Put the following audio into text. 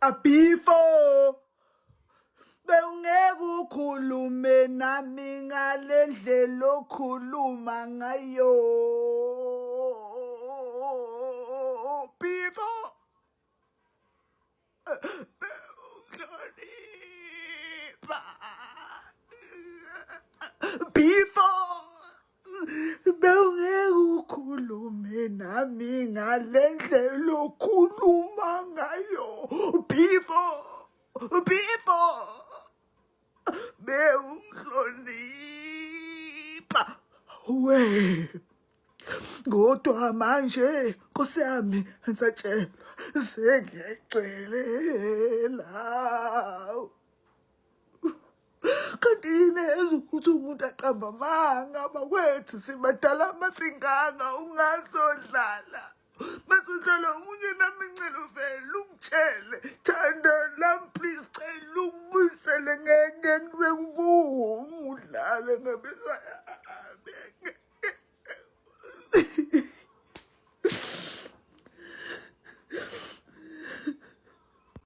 Before bewungeke ukhulume nami ngale ndlela okhuluma ngayo. Before bewungihlonipha. Before bewungeke ukhulume nami ngale ndlela okhuluma ngayo. Before bewungihlonipha we. Kodwa manje Nkosi yami ngisatshelwa sengiyayixelela. Kanti yini ukuthi umuntu aqamba amanga bakwethu sibadala masinganga ungazodlala. Masutshela omunye nami ngicela uvele ungitshele Thando lami please cela ungibuyisele ngeke ngize ngivume udlale ngebisaya.